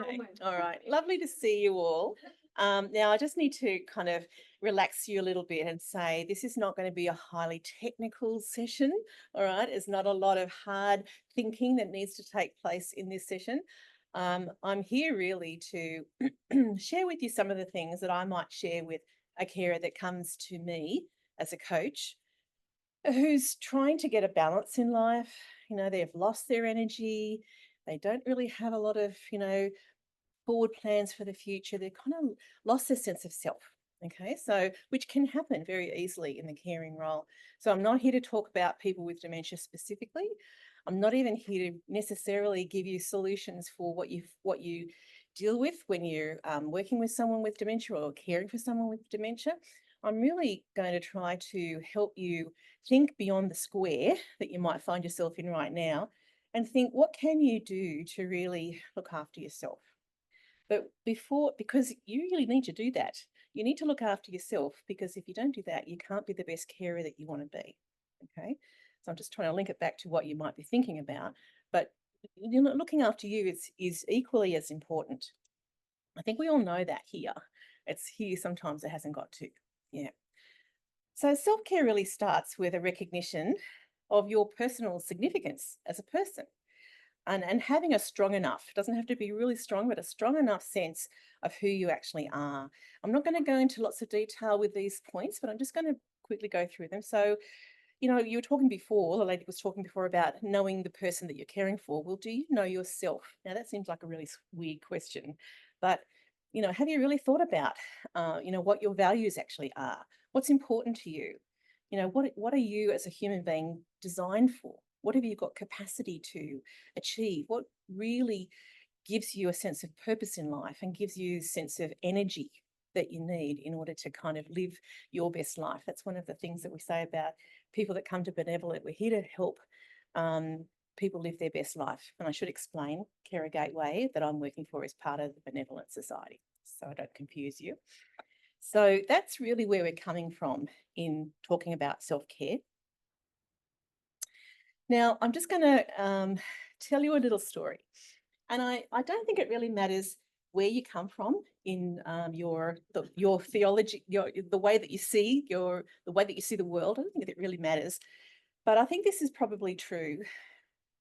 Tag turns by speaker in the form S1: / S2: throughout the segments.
S1: Okay, all right. Lovely to see you all. Now, I just need to kind of relax you a little bit and say this is not going to be a highly technical session, all right? It's not a lot of hard thinking that needs to take place in this session. I'm here really to share with you some of the things that I might share with a carer that comes to me as a coach who's trying to get a balance in life. You know, they've lost their energy. They don't really have a lot of, forward plans for the future. They've kind of lost their sense of self. Okay, so which can happen very easily in the caring role. So I'm not here to talk about people with dementia specifically. I'm not even here to necessarily give you solutions for what you deal with when you're working with someone with dementia or caring for someone with dementia. I'm really going to try to help you think beyond the square that you might find yourself in right now and think, what can you do to really look after yourself? But because you really need to do that, you need to look after yourself, because if you don't do that, you can't be the best carer that you want to be. Okay. So I'm just trying to link it back to what you might be thinking about. But looking after you is equally as important. I think we all know that here. It's here sometimes it hasn't got to. Yeah. So self-care really starts with a recognition of your personal significance as a person. And having a strong enough, it doesn't have to be really strong, but a strong enough sense of who you actually are. I'm not going to go into lots of detail with these points, but I'm just going to quickly go through them. So, you were talking before, the lady was talking before about knowing the person that you're caring for. Well, do you know yourself? Now, that seems like a really weird question, but, have you really thought about, what your values actually are? What's important to you? What are you as a human being designed for? What have you got capacity to achieve? What really gives you a sense of purpose in life and gives you a sense of energy that you need in order to kind of live your best life? That's one of the things that we say about people that come to Benevolent. We're here to help people live their best life. And I should explain, Carer Gateway that I'm working for is part of the Benevolent Society, so I don't confuse you. So that's really where we're coming from in talking about self-care. Now, I'm just going to tell you a little story. And I don't think it really matters where you come from in your theology, the way that you see the way that you see the world. I don't think it really matters. But I think this is probably true.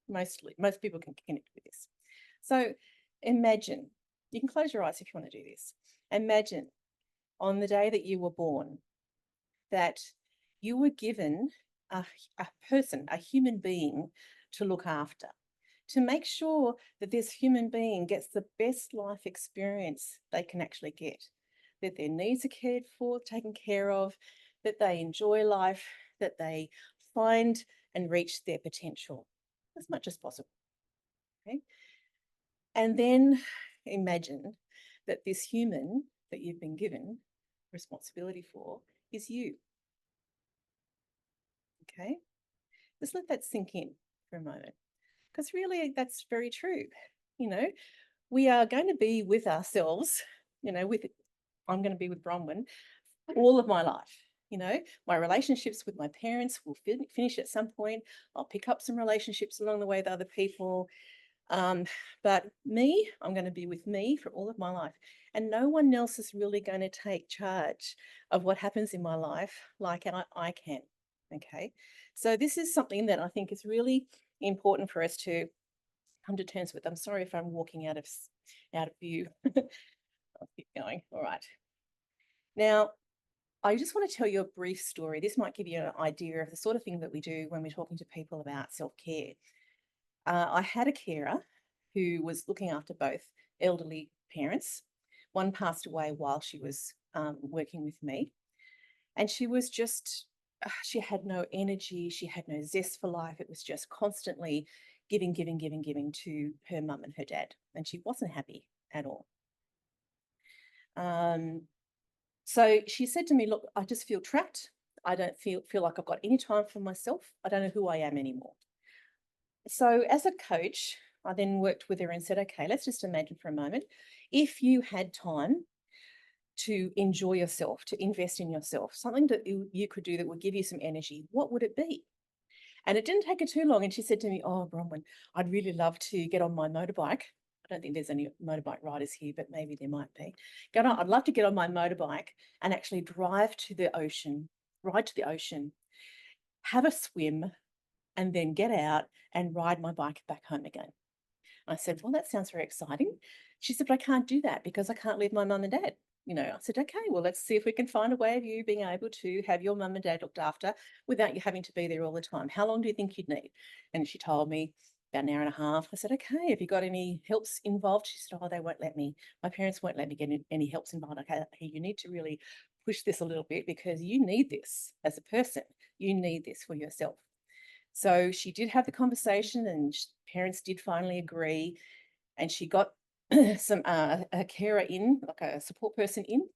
S1: Most people can connect with this. So imagine, you can close your eyes if you want to do this. Imagine on the day that you were born that you were given a person, a human being to look after, to make sure that this human being gets the best life experience they can actually get, that their needs are cared for, taken care of, that they enjoy life, that they find and reach their potential as much as possible. Okay? And then imagine that this human that you've been given responsibility for is you. Okay? Just let that sink in for a moment, because really that's very true. We are going to be with ourselves, I'm going to be with Bronwyn all of my life. My relationships with my parents will finish at some point. I'll pick up some relationships along the way with other people. But me, I'm going to be with me for all of my life. And no one else is really going to take charge of what happens in my life like I can. Okay. So this is something that I think is really important for us to come to terms with. I'm sorry if I'm walking out of view. I'll keep going. All right. Now, I just want to tell you a brief story. This might give you an idea of the sort of thing that we do when we're talking to people about self-care. I had a carer who was looking after both elderly parents. One passed away while she was working with me. And she was just, she had no energy. She had no zest for life. It was just constantly giving to her mum and her dad. And she wasn't happy at all. So she said to me, look, I just feel trapped. I don't feel like I've got any time for myself. I don't know who I am anymore. So as a coach, I then worked with her and said, okay, let's just imagine for a moment, if you had time to enjoy yourself, to invest in yourself, something that you could do that would give you some energy, what would it be? And it didn't take her too long. And she said to me, oh, Bronwyn, I'd really love to get on my motorbike I don't think there's any motorbike riders here, but maybe there might be. I'd love to get on my motorbike and actually drive to the ocean, ride to the ocean, have a swim, and then get out and ride my bike back home again. I said, well, that sounds very exciting. She said, but I can't do that because I can't leave my mum and dad. I said, okay, well, let's see if we can find a way of you being able to have your mum and dad looked after without you having to be there all the time. How long do you think you'd need? And she told me about an hour and a half. I said, okay, have you got any helps involved? She said, oh, they won't let me. My parents won't let me get any helps involved. Okay, you need to really push this a little bit because you need this as a person. You need this for yourself. So she did have the conversation and parents did finally agree, and she got a carer in, like a support person in,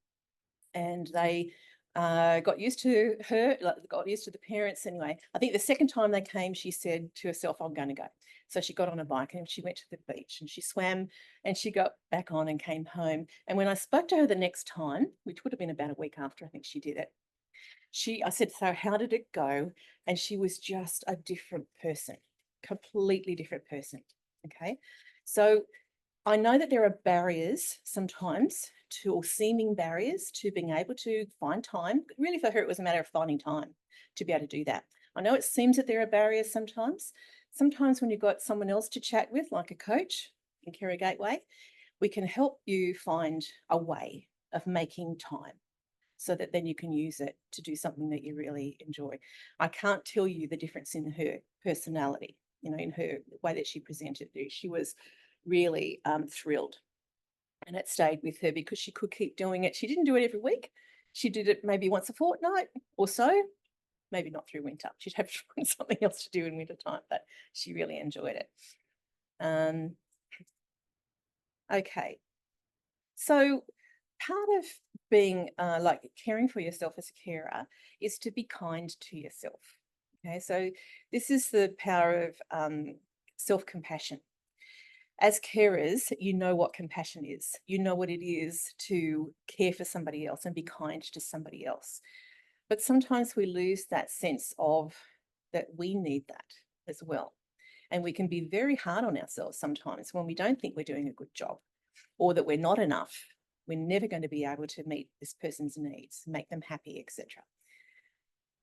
S1: and they got used to her, got used to the parents anyway. I think the second time they came, she said to herself, I'm going to go. So she got on a bike and she went to the beach and she swam and she got back on and came home. And when I spoke to her the next time, which would have been about a week after I think she did it, I said, so how did it go? And she was just a different person, completely different person. Okay. So I know that there are barriers sometimes or seeming barriers to being able to find time. Really, for her, it was a matter of finding time to be able to do that. I know it seems that there are barriers sometimes. Sometimes when you've got someone else to chat with, like a coach in Carer Gateway, we can help you find a way of making time so that then you can use it to do something that you really enjoy. I can't tell you the difference in her personality, in her way that she presented. She was really thrilled, and it stayed with her because she could keep doing it. She didn't do it every week. She did it maybe once a fortnight or so, maybe not through winter. She'd have to find something else to do in winter time, but she really enjoyed it. Okay. So part of being like caring for yourself as a carer is to be kind to yourself. Okay, so this is the power of self-compassion. As carers, you know what compassion is. You know what it is to care for somebody else and be kind to somebody else. But sometimes we lose that sense of that we need that as well. And we can be very hard on ourselves sometimes when we don't think we're doing a good job or that we're not enough. We're never going to be able to meet this person's needs, make them happy, etc.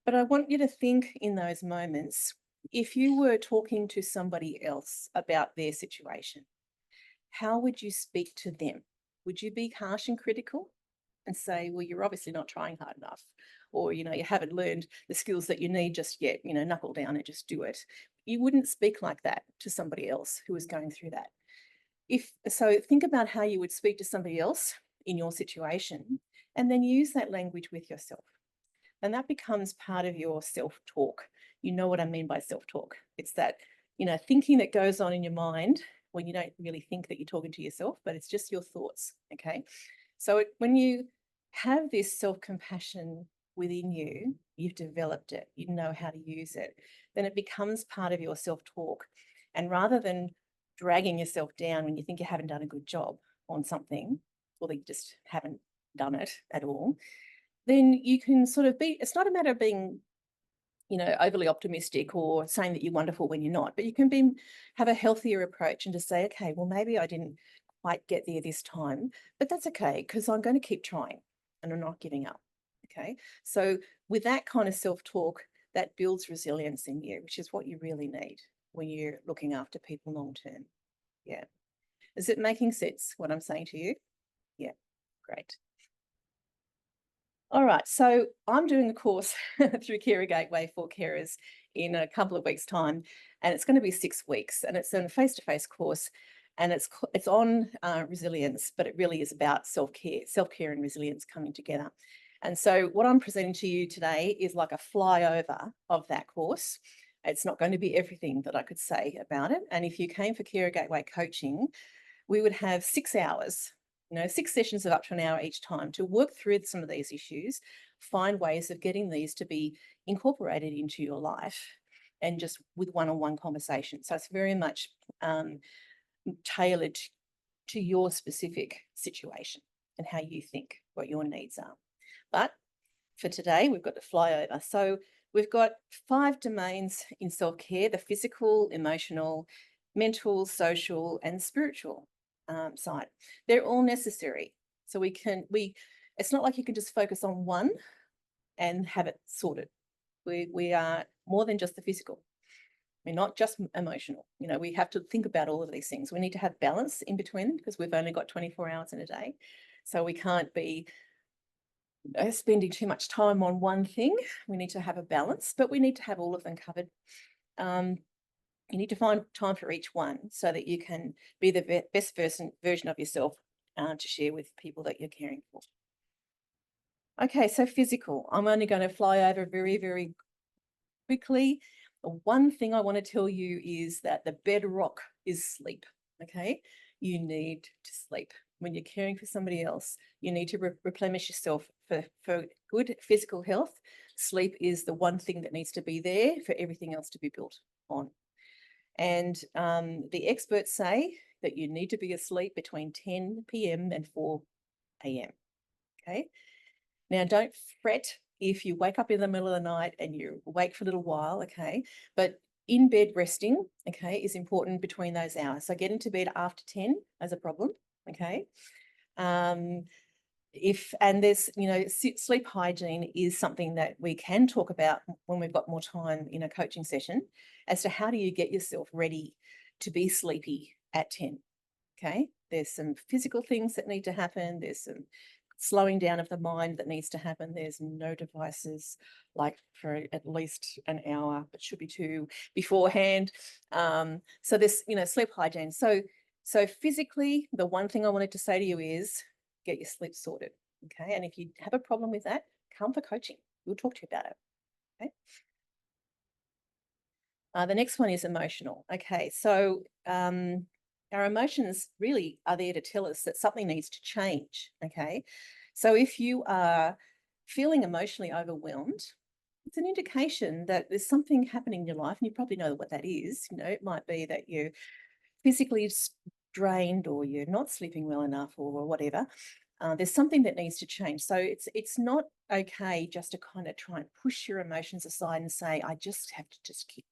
S1: But I want you to think in those moments, if you were talking to somebody else about their situation, how would you speak to them? Would you be harsh and critical and say, well, you're obviously not trying hard enough, or, you haven't learned the skills that you need just yet, knuckle down and just do it. You wouldn't speak like that to somebody else who is going through that. So think about how you would speak to somebody else in your situation and then use that language with yourself. And that becomes part of your self-talk. You know what I mean by self-talk. It's that, thinking that goes on in your mind when you don't really think that you're talking to yourself, but it's just your thoughts, okay? So when you have this self-compassion within you, you've developed it, you know how to use it, then it becomes part of your self-talk. And rather than dragging yourself down when you think you haven't done a good job on something, or that you just haven't done it at all, then you can sort of it's not a matter of being, overly optimistic or saying that you're wonderful when you're not, but you can have a healthier approach and just say, okay, well, maybe I didn't quite get there this time, but that's okay because I'm going to keep trying and I'm not giving up. Okay. So with that kind of self-talk, that builds resilience in you, which is what you really need when you're looking after people long-term. Yeah. Is it making sense what I'm saying to you? Yeah. Great. All right, so I'm doing a course through Carer Gateway for carers in a couple of weeks' time, and it's going to be 6 weeks, and it's a face-to-face course, and it's on resilience, but it really is about self-care and resilience coming together. And so what I'm presenting to you today is like a flyover of that course. It's not going to be everything that I could say about it. And if you came for Carer Gateway coaching, we would have 6 hours, 6 sessions of up to an hour each time to work through some of these issues, find ways of getting these to be incorporated into your life and just with one-on-one conversation. So it's very much tailored to your specific situation and how you think, what your needs are. But for today, we've got the flyover. So we've got 5 domains in self-care: the physical, emotional, mental, social, and spiritual. side. They're all necessary. So it's not like you can just focus on one and have it sorted. We are more than just the physical. We're not just emotional. We have to think about all of these things. We need to have balance in between because we've only got 24 hours in a day. So we can't be spending too much time on one thing. We need to have a balance, but we need to have all of them covered. You need to find time for each one so that you can be the best version of yourself to share with people that you're caring for. Okay, so physical. I'm only going to fly over very, very quickly. The one thing I want to tell you is that the bedrock is sleep, okay? You need to sleep. When you're caring for somebody else, you need to replenish yourself for good physical health. Sleep is the one thing that needs to be there for everything else to be built on. And the experts say that you need to be asleep between 10 p.m. and 4 a.m., okay? Now, don't fret if you wake up in the middle of the night and you're awake for a little while, okay? But in bed resting, okay, is important between those hours. So get into bed after 10 as a problem, okay? There's, sleep hygiene is something that we can talk about when we've got more time in a coaching session as to how do you get yourself ready to be sleepy at 10, okay? There's some physical things that need to happen. There's some slowing down of the mind that needs to happen. There's no devices like for at least an hour, but should be 2 beforehand. So this, sleep hygiene. So physically, the one thing I wanted to say to you is get your sleep sorted, okay? And if you have a problem with that, come for coaching. We'll talk to you about it, okay? The next one is emotional. Okay, so our emotions really are there to tell us that something needs to change, okay? So if you are feeling emotionally overwhelmed, it's an indication that there's something happening in your life, and you probably know what that is. It might be that you're physically drained or you're not sleeping well enough or whatever. There's something that needs to change. So it's not okay just to kind of try and push your emotions aside and say, I just have to just keep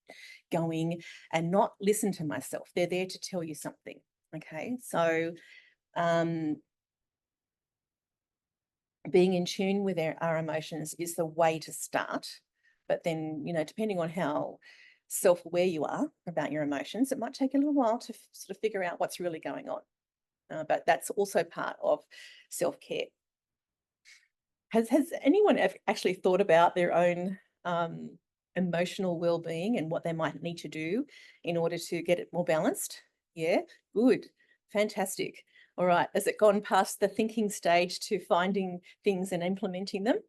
S1: going and not listen to myself. They're there to tell you something, okay? So being in tune with our emotions is the way to start. But then, depending on how self-aware you are about your emotions, it might take a little while to sort of figure out what's really going on. But that's also part of self-care. Has anyone actually thought about their own emotional well-being and what they might need to do in order to get it more balanced? Yeah, good, fantastic. All right, has it gone past the thinking stage to finding things and implementing them?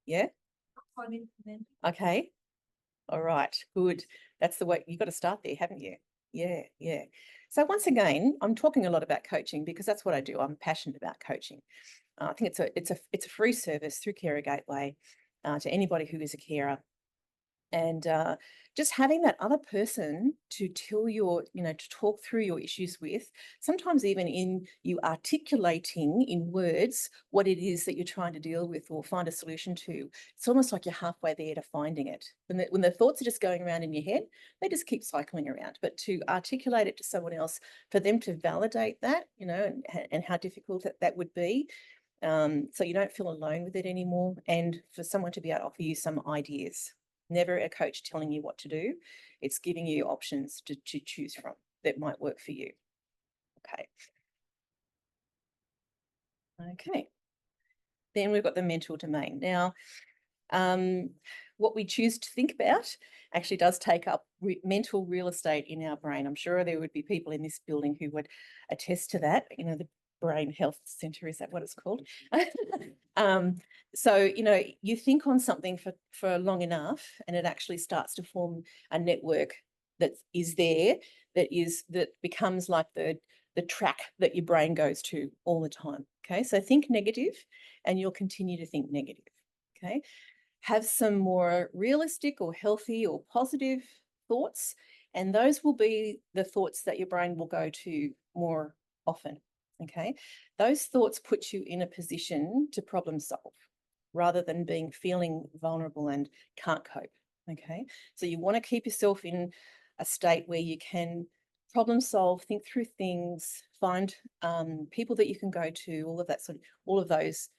S1: Yeah? Okay. All right, good. That's the way you've got to start there, haven't you? Yeah, yeah. So once again, I'm talking a lot about coaching because that's what I do. I'm passionate about coaching. I think it's a free service through Carer Gateway to anybody who is a carer. And just having that other person to tell to talk through your issues with, sometimes even in you articulating in words what it is that you're trying to deal with or find a solution to, it's almost like you're halfway there to finding it. When the thoughts are just going around in your head, they just keep cycling around. But to articulate it to someone else, for them to validate that, and how difficult that would be, so you don't feel alone with it anymore, and for someone to be able to offer you some ideas. Never a coach telling you what to do. It's giving you options to choose from that might work for you. Okay. Okay. Then we've got the mental domain. Now, what we choose to think about actually does take up mental real estate in our brain. I'm sure there would be people in this building who would attest to that. The brain health center, is that what it's called? So you think on something for long enough and it actually starts to form a network that is there, that becomes like the track that your brain goes to all the time. Okay, so think negative and you'll continue to think negative. Okay, have some more realistic or healthy or positive thoughts, and those will be the thoughts that your brain will go to more often. Okay, those thoughts put you in a position to problem solve rather than feeling vulnerable and can't cope. Okay, so you want to keep yourself in a state where you can problem solve, think through things, find people that you can go to, all of those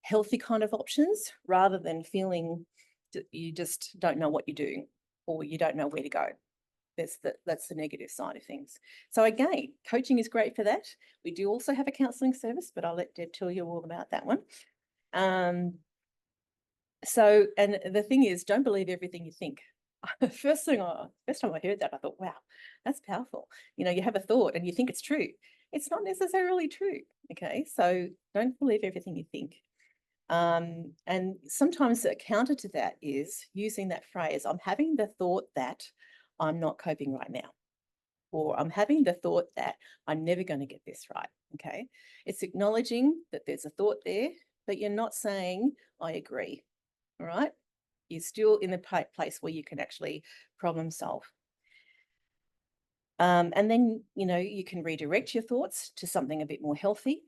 S1: healthy kind of options, rather than feeling that you just don't know what you're doing or you don't know where to go. That's the negative side of things. So again, coaching is great for that. We do also have a counselling service, but I'll let Deb tell you all about that one. So, and the thing is, don't believe everything you think. First time I heard that, I thought, wow, that's powerful. You know, you have a thought and you think it's true. It's not necessarily true. Okay, so don't believe everything you think. And sometimes a counter to that is using that phrase, I'm having the thought that I'm not coping right now, or I'm having the thought that I'm never going to get this right. Okay, it's acknowledging that there's a thought there, but you're not saying, I agree. All right, you're still in the place where you can actually problem solve. And then, you know, you can redirect your thoughts to something a bit more healthy.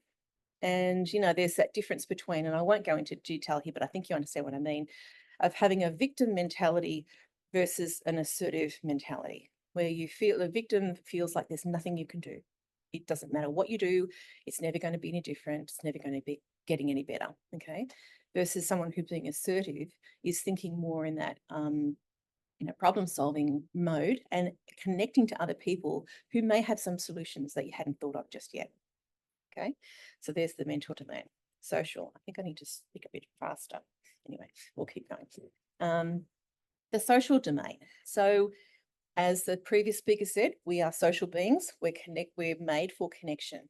S1: And, you know, there's that difference between, and I won't go into detail here, but I think you understand what I mean, of having a victim mentality versus an assertive mentality, where you feel the victim feels like there's nothing you can do. It doesn't matter what you do. It's never going to be any different. It's never going to be getting any better. Okay. Versus someone who's being assertive is thinking more in that, problem solving mode and connecting to other people who may have some solutions that you hadn't thought of just yet. Okay, so there's the mental domain. Social, I think I need to speak a bit faster. Anyway, we'll keep going. The social domain. So as the previous speaker said, we are social beings. We're made for connection.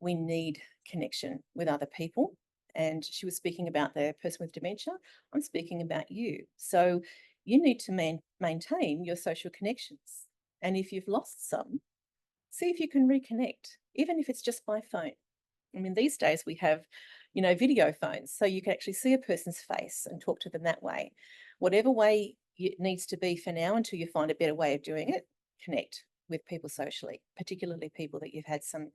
S1: We need connection with other people. And she was speaking about the person with dementia. I'm speaking about you. So you need to maintain your social connections. And if you've lost some, see if you can reconnect, even if it's just by phone. I mean, these days we have, video phones, so you can actually see a person's face and talk to them that way. Whatever way it needs to be for now, until you find a better way of doing it, connect with people socially, particularly people that you've had some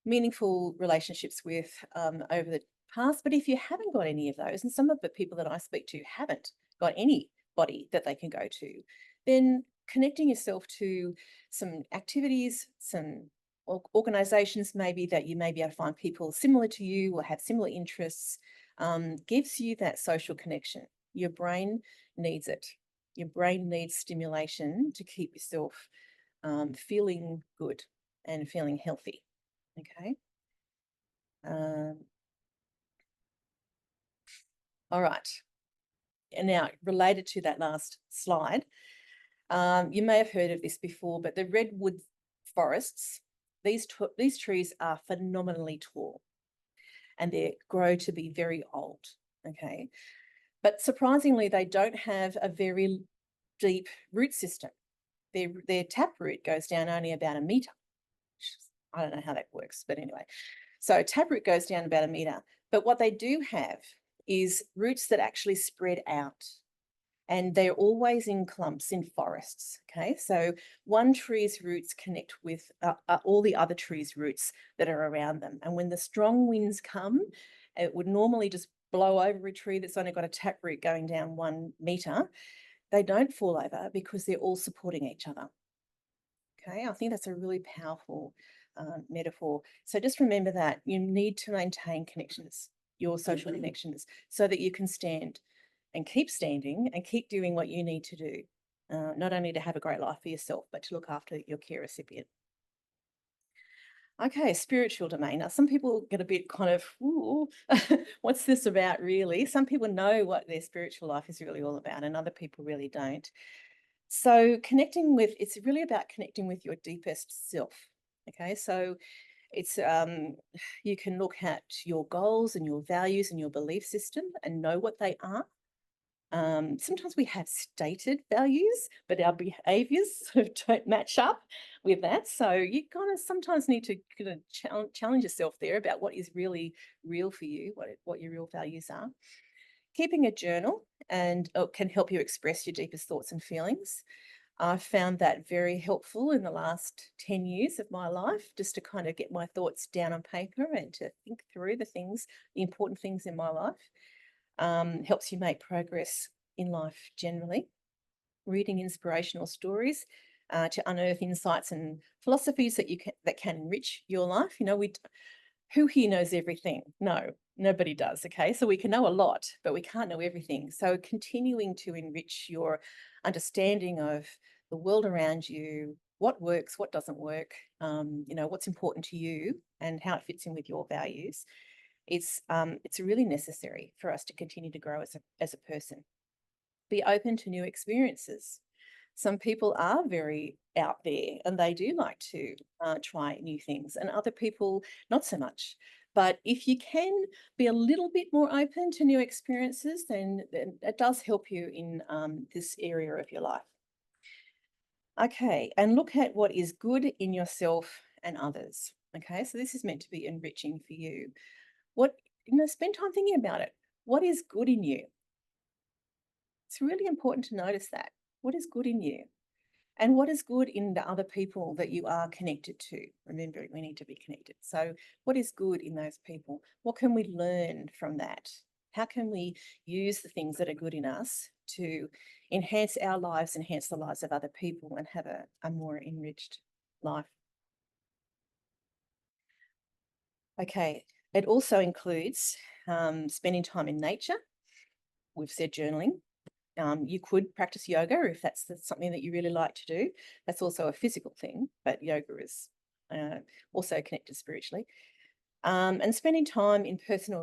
S1: meaningful relationships with over the past. But if you haven't got any of those, and some of the people that I speak to haven't got anybody that they can go to, then connecting yourself to some activities, some organisations maybe that you may be able to find people similar to you or have similar interests, gives you that social connection. Your brain needs it. Your brain needs stimulation to keep yourself feeling good and feeling healthy. Okay. All right. And now, related to that last slide, you may have heard of this before, but the redwood forests, these trees are phenomenally tall and they grow to be very old. Okay. But surprisingly, they don't have a very deep root system. Their taproot goes down only about 1 metre. I don't know how that works, but anyway. So taproot goes down about 1 metre. But what they do have is roots that actually spread out. And they're always in clumps in forests, okay? So one tree's roots connect with all the other trees' roots that are around them. And when the strong winds come, it would normally just blow over a tree that's only got a taproot going down 1 metre. They don't fall over because they're all supporting each other. Okay, I think that's a really powerful metaphor. So just remember that you need to maintain connections, your social connections, so that you can stand and keep standing and keep doing what you need to do, not only to have a great life for yourself, but to look after your care recipient. Okay, spiritual domain. Now, some people get a bit kind of, ooh, what's this about really? Some people know what their spiritual life is really all about, and other people really don't. So it's really about connecting with your deepest self. Okay, so it's you can look at your goals and your values and your belief system and know what they are. Sometimes we have stated values, but our behaviours don't match up with that. So you kind of sometimes need to kind of challenge yourself there about what is really real for you, what your real values are. Keeping a journal and can help you express your deepest thoughts and feelings. I've found that very helpful in the last 10 years of my life, just to kind of get my thoughts down on paper and to think through the important things in my life. Helps you make progress in life generally. Reading inspirational stories to unearth insights and philosophies that can enrich your life. You know, who here knows everything? No, nobody does. Okay, so we can know a lot, but we can't know everything. So continuing to enrich your understanding of the world around you, what works, what doesn't work, you know, what's important to you and how it fits in with your values. It's really necessary for us to continue to grow as a person. Be open to new experiences. Some people are very out there and they do like to try new things, and other people not so much. But if you can be a little bit more open to new experiences, then it does help you in this area of your life. Okay, and look at what is good in yourself and others. Okay, so this is meant to be enriching for you. Spend time thinking about it. What is good in you? It's really important to notice that. What is good in you? And what is good in the other people that you are connected to? Remember, we need to be connected. So what is good in those people? What can we learn from that? How can we use the things that are good in us to enhance our lives, enhance the lives of other people, and have a more enriched life? Okay, it also includes spending time in nature. We've said journaling. You could practice yoga if that's something that you really like to do. That's also a physical thing, but yoga is also connected spiritually. And spending time in personal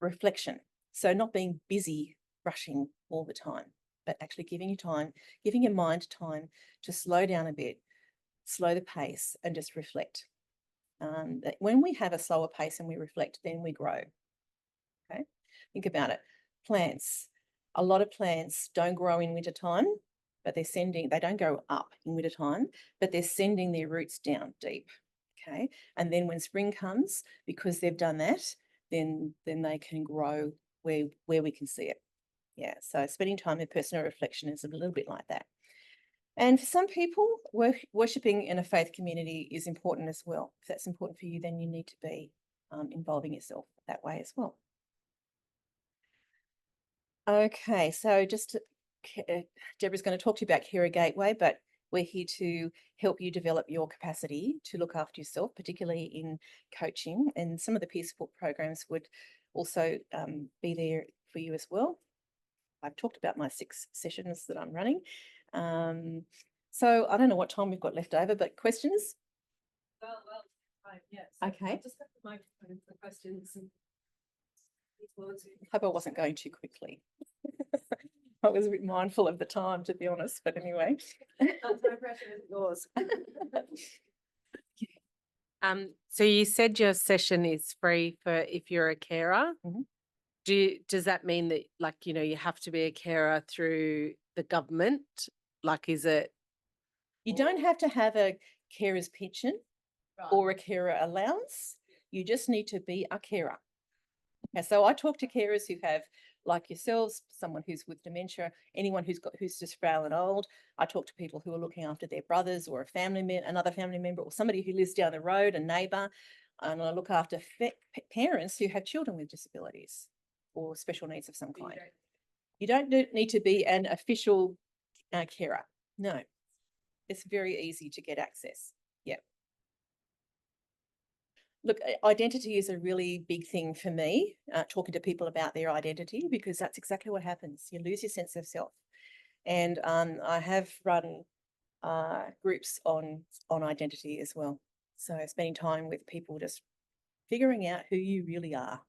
S1: reflection. So not being busy rushing all the time, but actually giving your mind time to slow down a bit, slow the pace and just reflect. When we have a slower pace and we reflect, then we grow. Okay, think about it. Plants. A lot of plants don't grow in wintertime, but they don't go up in wintertime, but they're sending their roots down deep. Okay. And then when spring comes, because they've done that, then they can grow where we can see it. Yeah. So spending time in personal reflection is a little bit like that. And for some people, worshipping in a faith community is important as well. If that's important for you, then you need to be involving yourself that way as well. Okay, so Deborah's going to talk to you about Carer Gateway, but we're here to help you develop your capacity to look after yourself, particularly in coaching, and some of the peer support programs would also be there for you as well. I've talked about my 6 sessions that I'm running. So I don't know what time we've got left over, but questions?
S2: Well, yes.
S1: Okay.
S2: I'll just have the microphone for questions.
S1: Hope I wasn't going too quickly. I was a bit mindful of the time, to be honest, but anyway.
S2: That's my pressure, yours.
S3: So you said your session is free for if you're a carer.
S1: Mhm.
S3: Does that mean that, like, you have to be a carer through the government? Like, is it?
S1: You don't have to have a carer's pension
S2: Right.
S1: or a carer allowance. You just need to be a carer. Okay, so I talk to carers who have, like yourselves, someone who's with dementia, anyone who's just frail and old. I talk to people who are looking after their brothers or another family member, or somebody who lives down the road, a neighbour. And I look after parents who have children with disabilities or special needs of some kind. You don't need to be an official carer. No, it's very easy to get access. Yeah. Look, identity is a really big thing for me, talking to people about their identity, because that's exactly what happens. You lose your sense of self. And I have run groups on identity as well. So spending time with people, just figuring out who you really are.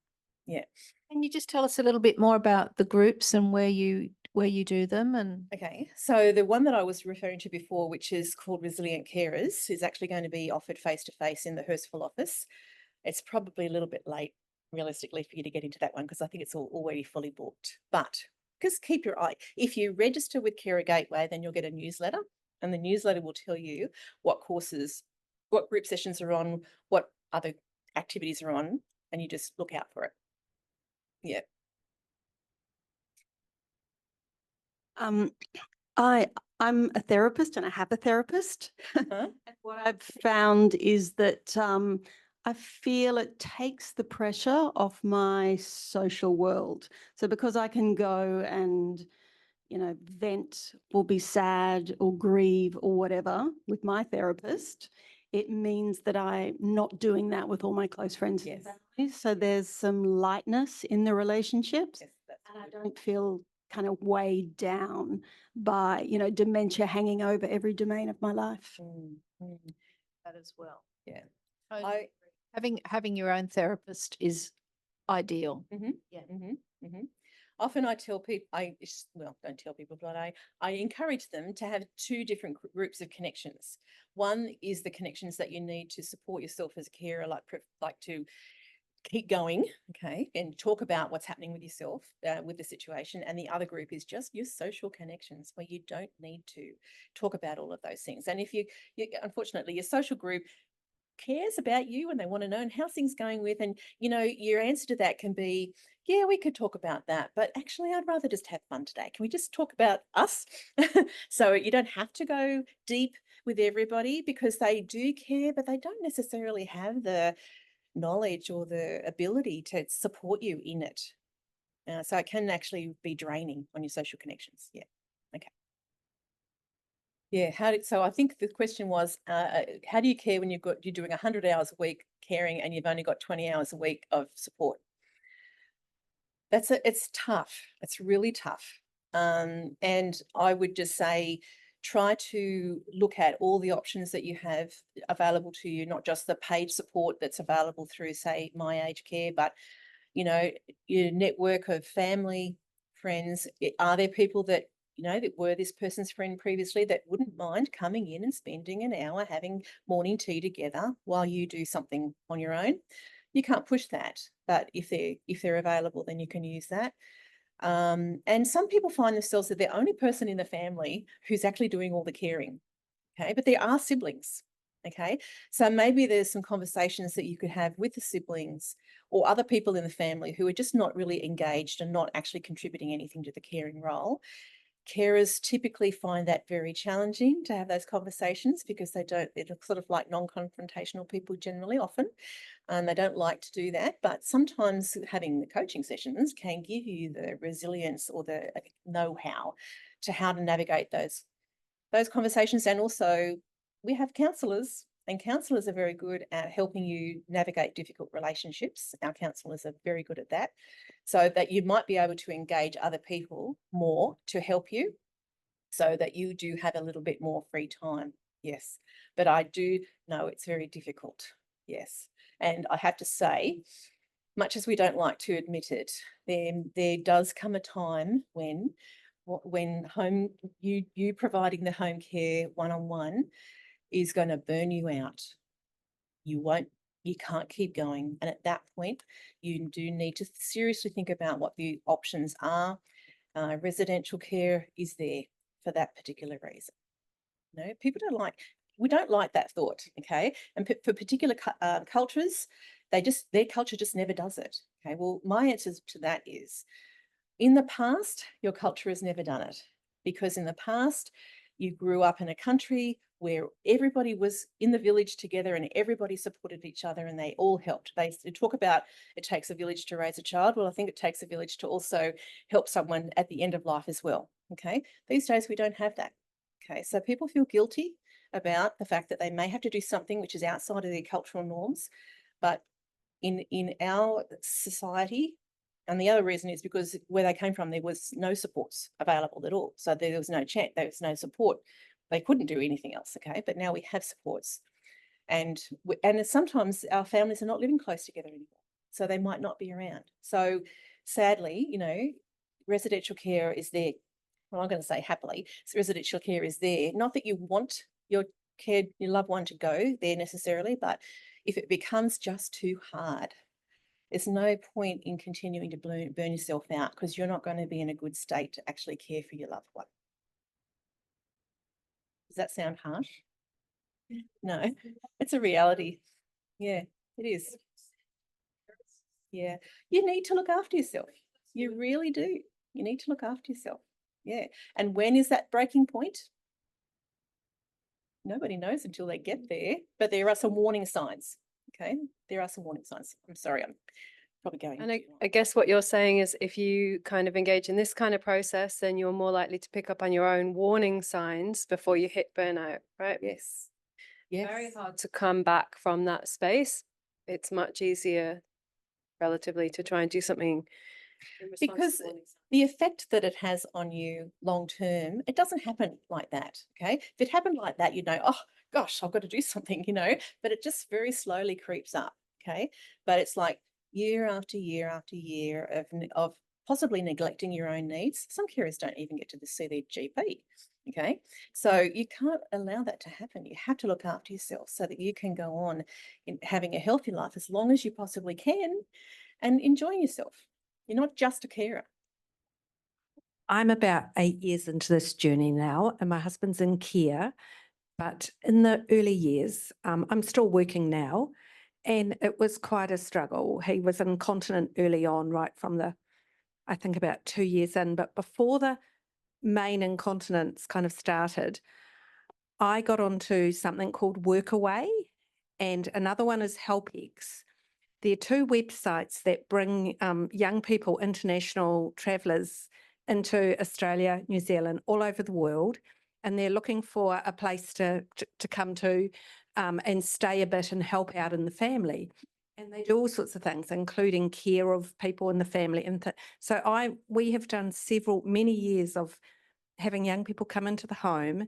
S1: Yeah.
S4: Can you just tell us a little bit more about the groups and where you do them? And
S1: Okay, so the one that I was referring to before, which is called Resilient Carers, is actually going to be offered face-to-face in the Hurstville office. It's probably a little bit late, realistically, for you to get into that one, because I think it's already fully booked. But just keep your eye. If you register with Carer Gateway, then you'll get a newsletter, and the newsletter will tell you what courses, what group sessions are on, what other activities are on, and you just look out for it. Yeah.
S5: I'm a therapist and I have a therapist.
S1: Huh?
S5: And what I've found is that I feel it takes the pressure off my social world. So because I can go and, vent or be sad or grieve or whatever with my therapist, it means that I'm not doing that with all my close friends. and
S1: Yes.
S5: family. So there's some lightness in the relationships.
S1: Yes, that's
S5: And I
S1: good.
S5: don't feel kind of weighed down by, dementia hanging over every domain of my life.
S4: That as well.
S1: Yeah.
S4: Totally agree. Having your own therapist is ideal. Yeah.
S1: Often I tell people, don't tell people, but I encourage them to have two different groups of connections. One is the connections that you need to support yourself as a carer, like to keep going, okay, and talk about what's happening with yourself, with the situation. And the other group is just your social connections, where you don't need to talk about all of those things. And if you unfortunately, your social group cares about you and they want to know and how's things going with, and your answer to that can be, yeah, we could talk about that, but actually I'd rather just have fun today. Can we just talk about us? So you don't have to go deep with everybody, because they do care, but they don't necessarily have the knowledge or the ability to support you in it. So it can actually be draining on your social connections. Yeah. Okay. Yeah. So I think the question was, how do you care when you're doing 100 hours a week caring and you've only got 20 hours a week of support? It's tough. It's really tough. And I would just say, try to look at all the options that you have available to you, not just the paid support that's available through, say, My Aged Care, but your network of family, friends. Are there people that that were this person's friend previously that wouldn't mind coming in and spending an hour having morning tea together while you do something on your own? You can't push that, but if they're available, then you can use that. And some people find themselves that they're the only person in the family who's actually doing all the caring. Okay, but there are siblings. Okay, so maybe there's some conversations that you could have with the siblings or other people in the family who are just not really engaged and not actually contributing anything to the caring role. Carers typically find that very challenging to have those conversations, because they're sort of like non-confrontational people generally, often, and they don't like to do that. But sometimes having the coaching sessions can give you the resilience or the know-how to how to navigate those conversations. And also, we have counsellors, and counsellors are very good at helping you navigate difficult relationships. Our counsellors are very good at that, so that you might be able to engage other people more to help you, so that you do have a little bit more free time. Yes, but I do know it's very difficult. Yes, and I have to say, much as we don't like to admit it, there does come a time when you providing the home care one-on-one is going to burn you out. You can't keep going. And at that point, you do need to seriously think about what the options are. Residential care is there for that particular reason. We don't like that thought, okay? And for particular cultures, their culture just never does it. Okay, well, my answer to that is, in the past, your culture has never done it, because in the past, you grew up in a country where everybody was in the village together and everybody supported each other and they all helped. They talk about it takes a village to raise a child. Well, I think it takes a village to also help someone at the end of life as well. Okay, these days we don't have that. Okay, so people feel guilty about the fact that they may have to do something which is outside of their cultural norms, but in our society. And the other reason is because where they came from, there was no supports available at all. So there was no chance, there was no support. They couldn't do anything else, okay? But now we have supports. And sometimes our families are not living close together anymore, so they might not be around. So sadly, residential care is there. Well, I'm going to say happily, so residential care is there. Not that you want your loved one to go there necessarily, but if it becomes just too hard, there's no point in continuing to burn yourself out, because you're not going to be in a good state to actually care for your loved one. Does that sound harsh? No, it's a reality. Yeah, it is. Yeah, you need to look after yourself. You really do. You need to look after yourself. Yeah. And when is that breaking point? Nobody knows until they get there, but there are some warning signs. Okay, there are some warning signs. I'm sorry, I'm probably going.
S6: And
S1: too long.
S6: I guess what you're saying is if you kind of engage in this kind of process, then you're more likely to pick up on your own warning signs before you hit burnout, right?
S1: Yes.
S6: Very
S1: Yes.
S6: hard to come back from that space. It's much easier relatively to try and do something in response to
S1: Because
S6: warning signs.
S1: the effect that it has on you long term, it doesn't happen like that. Okay. If it happened like that, you'd know, oh gosh, I've got to do something, but it just very slowly creeps up. Okay. But it's like year after year after year of possibly neglecting your own needs. Some carers don't even get to see their GP. Okay. So you can't allow that to happen. You have to look after yourself so that you can go on in having a healthy life as long as you possibly can and enjoying yourself. You're not just a carer.
S7: I'm about 8 years into this journey now, and my husband's in care. But in the early years, I'm still working now, and it was quite a struggle. He was incontinent early on, right from I think about 2 years in. But before the main incontinence kind of started, I got onto something called Workaway, and another one is HelpX. They're two websites that bring young people, international travellers, into Australia, New Zealand, all over the world, and they're looking for a place to come to and stay a bit and help out in the family. And they do all sorts of things, including care of people in the family. And so we have done many years of having young people come into the home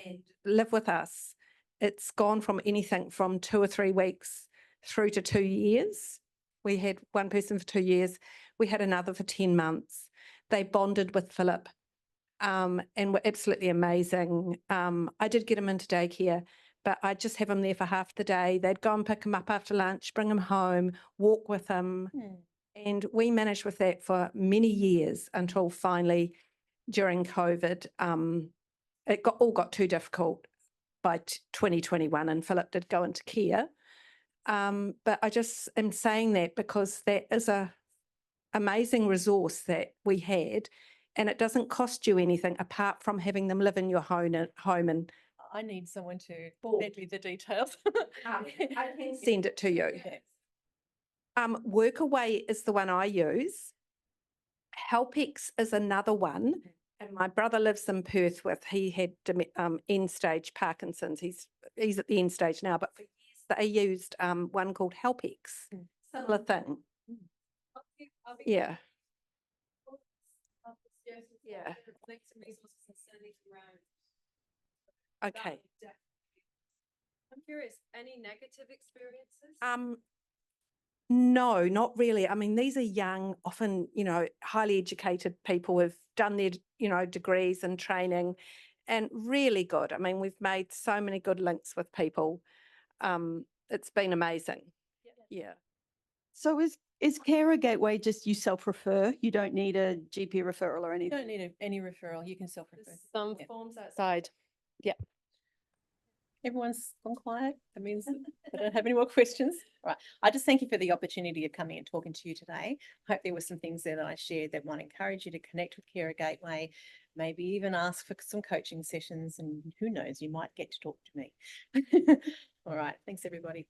S7: and live with us. It's gone from anything from 2 or 3 weeks through to 2 years. We had one person for 2 years. We had another for 10 months. They bonded with Philip and were absolutely amazing. I did get him into daycare, but I'd just have him there for half the day. They'd go and pick him up after lunch, bring him home, walk with him. And we managed with that for many years until finally during COVID, it all got too difficult by 2021 and Philip did go into care. But I just am saying that because that is a amazing resource that we had, and it doesn't cost you anything apart from having them live in your home and
S1: I need someone to send me the details.
S7: I can send it to you.
S1: Yeah.
S7: Workaway is the one I use. HelpX is another one, and my brother lives in Perth he had end stage Parkinson's. He's at the end stage now, but for years they used one called HelpX. Similar thing. Yeah. Yeah. Okay.
S6: I'm curious, any negative experiences?
S7: No, not really. I mean, these are young, often, highly educated people who've done their, degrees and training, and really good. I mean, we've made so many good links with people. It's been amazing. Yeah.
S5: So is Carer Gateway just you self-refer? You don't need a GP referral or
S1: You
S5: anything?
S1: don't need any referral. You can self-refer.
S6: Some
S1: Yeah.
S6: forms outside.
S1: Everyone's gone quiet. That means I don't have any more questions. Right. I just thank you for the opportunity of coming and talking to you today. I hope there were some things there that I shared that might encourage you to connect with Carer Gateway, maybe even ask for some coaching sessions, and who knows, you might get to talk to me. All right. Thanks, everybody.